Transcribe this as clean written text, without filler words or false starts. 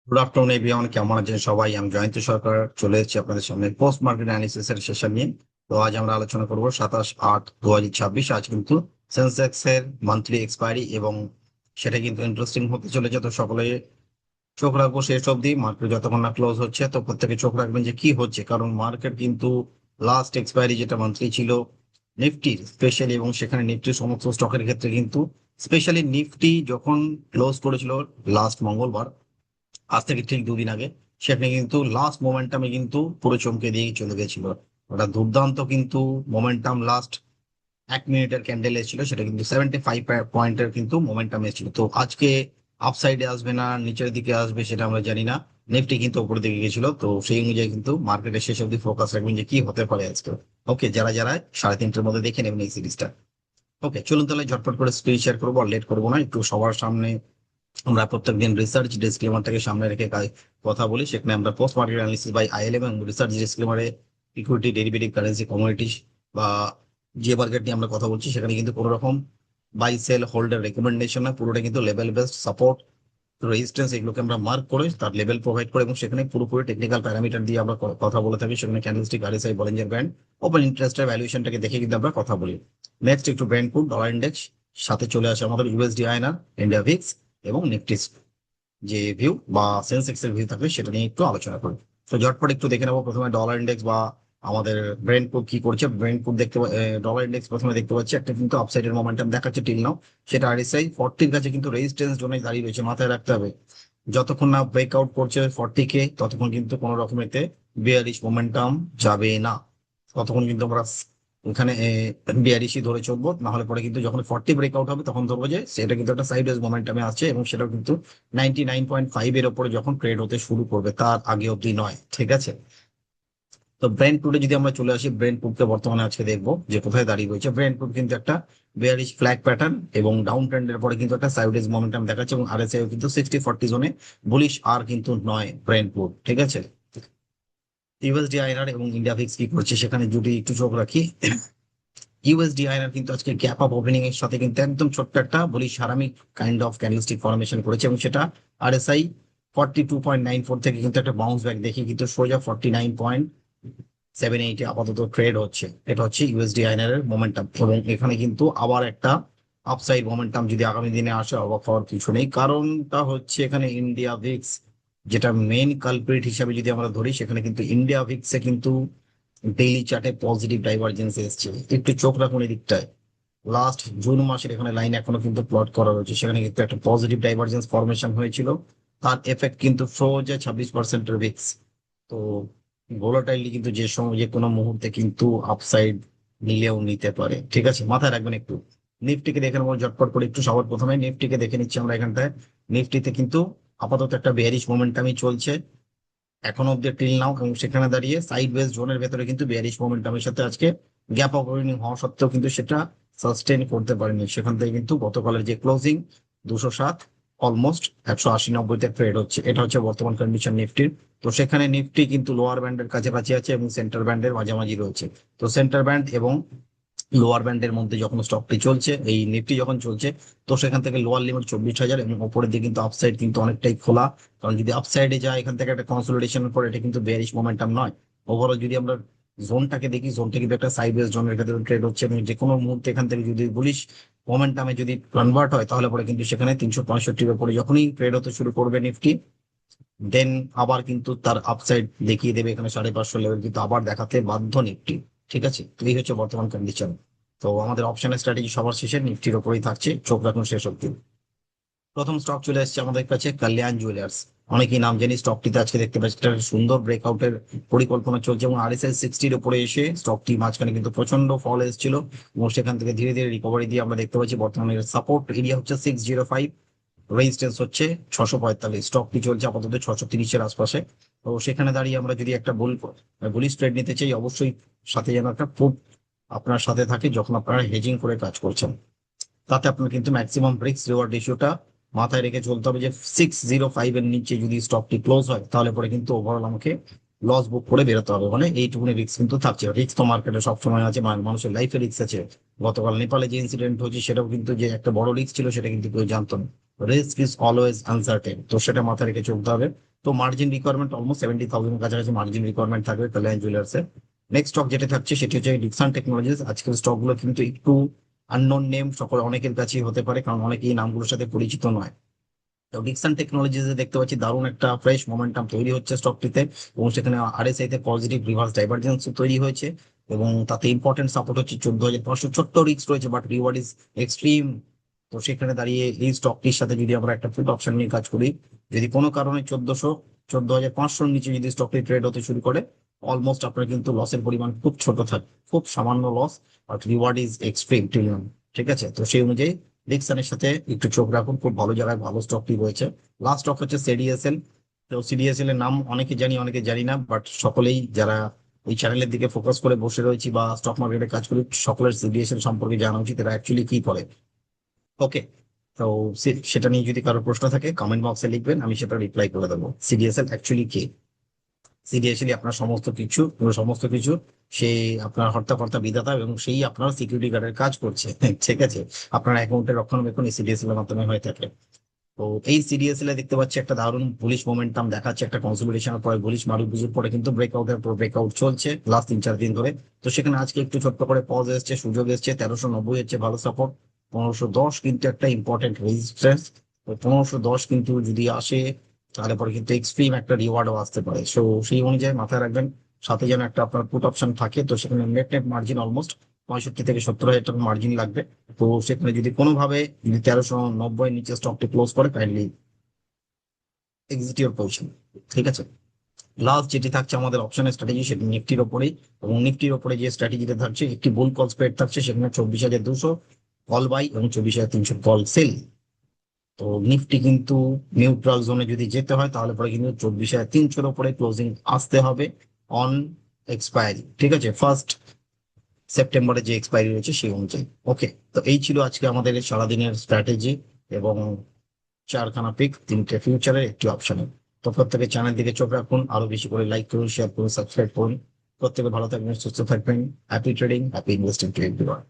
Good afternoon everyone, কেমন আছেন সবাই? আমি জয়ন্ত সরকার চলে এসেছি আপনাদের সামনে পোস্ট মার্কেট অ্যানালিসিস এর সেশন নিয়ে। তো আজ আমরা আলোচনা করব 27/8/2026। আজ কিন্তু সেন্সেক্স এর মান্থলি এক্সপায়ারি এবং সেটা কিন্তু ইন্টারেস্টিং হতে চলেছে। তো সকলে চোখ রাখবো শেষ অবধি, মার্কেট যতক্ষণ না ক্লোজ হচ্ছে। তো প্রত্যেকে চোখ রাখবেন যে কি হচ্ছে, কারণ মার্কেট কিন্তু লাস্ট এক্সপায়ারি যেটা মান্থলি ছিল নিফটির স্পেশালি, এবং সেখানে নিফটির সমস্ত স্টকের ক্ষেত্রে কিন্তু স্পেশালি নিফটি যখন ক্লোজ করেছিল লাস্ট মঙ্গলবার, আজ থেকে ঠিক দুদিন আগে, সেখানে কিন্তু লাস্ট মোমেন্টামে কিন্তু পুরো চমকে দিয়ে চলে গেছিল। ওটা দুর্দান্ত কিন্তু মোমেন্টাম, লাস্ট 1 মিনিটের ক্যান্ডেল এসেছিল, সেটা কিন্তু 75 পয়েন্টের কিন্তু মোমেন্টাম এসেছিল। তো আজকে আপসাইডে আসবে না নিচের দিকে আসবে সেটা আমরা জানি না। নিফটি কিন্তু উপরের দিকে গেছিল, তো সেই অনুযায়ী কিন্তু মার্কেটের শেষ অব্দি ফোকাস রাখবেন যে কি হতে পারে আজকে। ওকে, যারা যারা 3:30টার মধ্যে দেখে নেবেন এই সিরিজটা। ওকে, চলুন তাহলে ঝটপট করে স্ক্রিন শেয়ার করবো, আর লেট করবো না, একটু সবার সামনে আমরা প্রত্যেকদিন রিসার্চ ডিসক্লেমারটাকে সামনে রেখে কথা বলি। সেখানে আমরা post market analysis by ILM এবং রিসার্চ ডিসক্লেমারে ইকুইটি, ডেরিভেটিভ, কারেন্সি, কমোডিটিস বা যে মার্কেট নিয়ে আমরা কথা বলছি সেখানে কিন্তু কোনো রকম বাই সেল হোল্ডার রেকমেন্ডেশন না, পুরোটা কিন্তু লেভেল বেসড সাপোর্ট, রেজিস্ট্যান্স এগুলোকে আমরা মার্ক করে তার লেভেল প্রোভাইড করে, এবং সেখানে পুরোপুরি টেকনিক্যাল প্যারামিটার দিয়ে আমরা কথা বলে থাকি। সেখানে candlestick, RSI, Bollinger band, open ইন্টারেস্টের ভ্যালুয়েশনটাকে দেখে কিন্তু আমরা কথা বলি। নেক্সট একটু ব্র্যান্ড কোড, ডলার ইন্ডেক্স, সাথে চলে আসে আমাদের ইউএসডি আইএনআর, ইন্ডিয়া ভিক্স এবং নিফটি যে ভিউ বা সেন্সেক্স এর ভিউ থাকবে সেটা নিয়ে একটু আলোচনা করি। তো ঝটপট একটু দেখে নেবো প্রথমে ডলার ইন্ডেক্স বা আমাদের ব্রেন্ট কোড কি করছে। ব্রেন্ট কোড ডলার ইন্ডেক্স প্রথমে দেখতে পাচ্ছি একটা কিন্তু আপসাইডের মোমেন্টাম দেখাচ্ছে টিল নাও। সেটা আরএসআই 40-র কাছে কিন্তু রেজিস্ট্যান্স জোনে দাঁড়িয়ে রয়েছে, মাথায় রাখতে হবে। যতক্ষণ না ব্রেকআউট করছে 40 কে, ততক্ষণ কিন্তু কোনো রকমেতে বিয়ারিশ মোমেন্টাম যাবে না। ততক্ষণ কিন্তু আমরা এখানে বিয়ারিশই ধরে চলবো, না হলে পরে কিন্তু যখন 40 ব্রেকআউট হবে তখন ধরবো যে সেটা কিন্তু একটা সাইডওয়েজ মোমেন্টামে আছে, এবং সেটাও কিন্তু 99.5 এর ওপরে যখন ট্রেড হতে শুরু করবে, তার আগে অব্দি নয়। ঠিক আছে, তো ব্রেন্ট টুডে যদি আমরা চলে আসি, ব্রেন্ট টুডকে বর্তমানে আজকে দেখবো যে কোথায় দাঁড়িয়ে রয়েছে। ব্রেন্ট টুড কিন্তু একটা বেয়ারিশ ফ্ল্যাগ প্যাটার্ন এবং ডাউন ট্রেন্ডের পরে কিন্তু একটা সাইডওয়েজ মোমেন্টাম দেখাচ্ছে, এবং আরএসআই কিন্তু 60-40 জোনে বুলিশ আর কিন্তু নয় ব্রেন্ট টুড। ঠিক আছে, ইউএসডি আইএনআর এবং ইন্ডিয়া ভিক্স কি করছে সেখানে যদি একটু চোখ রাখি, ইউএসডি আইএনআর কিন্তু আজকে গ্যাপ আপ ওপেনিং এর সাথে কিন্তু একদম ছোট্ট একটা বলি সারামিক কাইন্ড অফ ক্যান্ডেলস্টিক ফরমেশন করেছে, এবং সেটা আরএসআই 42.94 থেকে কিন্তু একটা বাউন্স ব্যাক দেখে কিন্তু সোজা 49.78 আপাতত ট্রেড হচ্ছে। এটা হচ্ছে ইউএসডি আইএনআর এর মোমেন্টাম, এবং এখানে কিন্তু আবার একটা আপসাইড মোমেন্টাম যদি আগামী দিনে আসে অবাক হওয়ার কিছু নেই। কারণটা হচ্ছে এখানে ইন্ডিয়া ভিক্স যেটা মেন কালপ্রিট হিসাবে যদি আমরা ধরি, সেখানে কিন্তু ইন্ডিয়া ভিক্সে কিন্তু ডেইলি চার্টে পজিটিভ ডাইভারজেন্স এসছে। একটু চোখ রাখুন এই দিকটায়। লাস্ট জুন মাসের এখানে লাইন এখনো কিন্তু প্লট করা রয়েছে, সেখানে কিন্তু একটা পজিটিভ ডাইভারজেন্স ফরমেশন হয়েছিল। তার এফেক্ট কিন্তু সোজা 26%-এর ভিক্স। তো ভোলাটাইলি কিন্তু যে সময় যে কোনো মুহূর্তে কিন্তু আপসাইড নিলেও নিতে পারে। ঠিক আছে, মাথায় রাখবেন একটু। নিফটিকে দেখে নেবো ঝটপট করে একটু। সবার প্রথমে নিফটিকে দেখে নিচ্ছি আমরা এখানটায়। নিফটিতে কিন্তু আপাতত একটা বেয়ারিশ মোমেন্টামই চলছে এখন অব্দি টিল নাও, এবং সেখানে দাঁড়িয়ে সাইড ওয়েজ জোনের ভেতরে কিন্তু বেয়ারিশ মোমেন্টামের সাথে আজকে গ্যাপ আপ ওপেনিং হওয়া সত্ত্বেও কিন্তু সেটা সাস্টেন করতে পারেনি। সেখান থেকে কিন্তু গতকালের যে ক্লোজিং 207, অলমোস্ট 180-90-তে ট্রেড হচ্ছে। এটা হচ্ছে বর্তমান কন্ডিশন নিফটির। তো সেখানে নিফটি কিন্তু লোয়ার ব্যান্ডের কাছাকাছি আছে এবং সেন্টার ব্যান্ডের মাঝামাঝি রয়েছে। তো সেন্টার ব্যান্ড এবং লোয়ার ব্যান্ডের মধ্যে যখন স্টকটি চলছে, এই নিফটি যখন চলছে, তো সেখান থেকে লোয়ার লিমিট 24,000 এবং উপরের দিকে কিন্তু আপসাইড কিন্তু অনেকটাই খোলা। কারণ যদি আপসাইডে যায় এখান থেকে একটা কনসোলিডেশনের পর, এটা কিন্তু বেয়ারিশ মোমেন্টাম নয়। ওভারঅল যদি আমরা জোনটাকে দেখি, জোনটা কিন্তু একটা সাইডওয়েজ জোনের ক্ষেত্রে ট্রেড হচ্ছে, এবং যে কোনো মুহূর্তে এখান থেকে যদি বুলিশ মোমেন্টামে যদি কনভার্ট হয়, তাহলে পরে কিন্তু সেখানে 365-এর উপরে যখনই ট্রেড হতে শুরু করবে নিফটি, দেন আবার কিন্তু তার আপসাইড দেখিয়ে দেবে। এখানে 550 লেভেল কিন্তু আবার দেখাতে বাধ্য নিফটি। ঠিক আছে, তো এই হচ্ছে বর্তমান কন্ডিশন। তো আমাদের অপশনের স্ট্র্যাটেজি সবার শেষে নিফটির ওপরেই থাকছে, চোখ রাখুন শেষ অব্দি। প্রথম স্টক চলে এসেছে আমাদের কাছে কল্যাণ জুয়েলার্স। অনেকেই নাম জানি স্টকটিতে, আজকে দেখতে পাচ্ছি একটা সুন্দর ব্রেকআউটের পরিকল্পনা চলছে, এবং আরএসআই 60-র উপরে এসে স্টকটি মাঝখানে কিন্তু প্রচন্ড ফল এসেছিল, এবং সেখান থেকে ধীরে ধীরে রিকভারি দিয়ে আমরা দেখতে পাচ্ছি বর্তমানে সাপোর্ট এরিয়া হচ্ছে 605, রেজিস্ট্যান্স হচ্ছে 645। স্টকটি চলছে আপাতত 630-এর আশপাশে। তো সেখানে দাঁড়িয়ে আমরা যদি একটা বুলিশ ট্রেড নিতে চাই, অবশ্যই সাথে যেন একটা পুট আপনার সাথে থাকে যখন আপনারা হেজিং করে কাজ করছেন। তাতে আপনার কিন্তু ম্যাক্সিমাম রিস্ক রিওয়ার্ড রেশিওটা মাথায় রেখে চলতে হবে, যে 605 এর নিচে যদি স্টকটি ক্লোজ হয়, তাহলে পরে কিন্তু ওভারঅল আমাকে লস বুক করে বেরোতে হবে। মানে এইটুকুনি রিস্ক কিন্তু থাকছে। রিস্ক তো মার্কেটে সবসময় আছে, মানুষের লাইফে রিস্ক আছে। গতকাল নেপালে যে ইনসিডেন্ট হচ্ছে, সেটাও কিন্তু যে একটা বড় রিস্ক ছিল সেটা কিন্তু কেউ জানতো না। রিস্ক ইজ অলওয়েজ আনসার্টেন, তো সেটা মাথায় রেখে চলতে হবে। তো মার্জিন রিকোয়ারমেন্ট অলমোস্ট 70,000 কাছাকাছি মার্জিন রিকোয়ারমেন্ট থাকবে কল্যাণ জুয়েলার্সে। নেক্সট স্টক যেটা থাকছে সেটি হচ্ছে ডিকসন টেকনোলজিস। আজকের স্টক গুলো কিন্তু একটু আননোন নেম, সকল অনেকের কাছেই হতে পারে, কারণ অনেকেই নামগুলোর সাথে পরিচিত নয়। তো ডিকসন টেকনোলজিস দেখতে পাচ্ছি দারুণ একটা ফ্রেশ মোমেন্টাম তৈরি হচ্ছে স্টকটিতে, এবং সেখানে আরএসআই তে পজিটিভ রিভার্স ডাইভারজেন্স তৈরি হয়েছে, এবং তাতে ইম্পর্টেন্ট সাপোর্ট হচ্ছে 14,500। ছোট্ট রিস্ক রয়েছে বাট রিওয়ার্ড ইজ এক্সট্রিম। তো সেখানে দাঁড়িয়ে এই স্টকটির সাথে যদি আমরা একটা ফুড অপশন নিয়ে কাজ করি, যদি কোনো কারণে 14,500 নিচে যদি স্টকটি ট্রেড হতে শুরু করে, অলমোস্ট আপনার কিন্তু লসের পরিমাণ খুব ছোট থাকে, খুব সামান্য loss, but reward is extreme premium. ঠিক আছে, তো সেই অনুযায়ী ডিকসনের সাথে একটু চোখ রাখুন, খুব ভালো জায়গায় ভালো স্টকটি রয়েছে। লাস্ট স্টক হচ্ছে সিডিএসএল। তো সিডিএসএল এর নাম অনেকে জানি অনেকে জানি না, বাট সকলেই যারা এই চ্যানেলের দিকে ফোকাস করে বসে রয়েছি বা স্টক মার্কেটে কাজ করি, সকলের সিডিএসএল সম্পর্কে জানা উচিত, এরা অ্যাকচুয়ালি কি করে। ওকে, তো সেটা নিয়ে যদি কারো প্রশ্ন থাকে কমেন্ট বক্সে লিখবেন, আমি সেটা রিপ্লাই করে দেবো। সিডিএসএল অ্যাকচুয়ালি কি? সিরিয়াসলি আপনার সমস্ত কিছু সে আপনার হর্তাকর্তা বিধাতা, এবং সেই আপনার সিকিউরিটি গার্ডের কাজ করছে। ঠিক আছে, আপনার অ্যাকাউন্টের রক্ষণাবেক্ষণ এই সিডিএসএল এর মাধ্যমে হয়ে থাকে। তো এই সিডিএসএল এ দেখতে পাচ্ছি একটা দারুণ বুলিশ মোমেন্টাম দেখাচ্ছে, একটা কনসলিডেশনের পরে বুলিশ মারুল বুঝুর পরে কিন্তু ব্রেকআউটের পর ব্রেকআউট চলছে লাস্ট 3-4 দিন ধরে। তো সেখানে আজকে একটু ছোট্ট করে পজ এসছে, সুযোগ এসছে, 1390 হচ্ছে ভালো সাপোর্ট, 1510 কিন্তু একটা ইম্পর্টেন্ট রেজিস্ট্যান্স। 1510 কিন্তু যদি আসে, তাহলে পরে কিন্তু এক্সট্রিম একটা রিওয়ার্ডও আসতে পারে। সো সেই অনুযায়ী মাথায় রাখবেন, সাথে যেন একটা আপনার পুট অপশন থাকে। তো সেখানে নেট নেট মার্জিন অলমোস্ট 65 থেকে 70 হাজার টাকা মার্জিন লাগবে। তো সেখানে যদি কোনোভাবে যদি 1390 নিচে স্টকটি ক্লোজ করে, কাইন্ডলি এক্সিট ইউর পজিশন। ঠিক আছে, লাস্ট যেটি থাকছে আমাদের অপশনের স্ট্র্যাটেজি, সেটি নিফটির ওপরেই, এবং নিফটির ওপরে যে স্ট্র্যাটেজিটা থাকছে, একটি বুল কল স্প্রেড থাকছে, সেখানে 24,200 কল বাই এবং 24,300 কল সেল। তো নিফটি কিন্তু নিউট্রাল জোনে যদি যেতে হয়, তাহলে পরে কিন্তু 24,300 উপরে ক্লোজিং আসতে হবে অন এক্সপায়ারি। ঠিক আছে, 1 সেপ্টেম্বরে যে এক্সপায়ারি রয়েছে সেই অনুযায়ী। ওকে, তো এই ছিল আজকে আমাদের সারাদিনের স্ট্র্যাটেজি, এবং 4খানা পিক, 3টে ফিউচারের, একটি অপশনের। তো প্রত্যেকের চ্যানেল দিকে চোখ রাখুন, আরো বেশি করে লাইক করুন, শেয়ার করুন, সাবস্ক্রাইব করুন। প্রত্যেকে ভালো থাকবেন, সুস্থ থাকবেন। Happy trading, happy investing to everyone.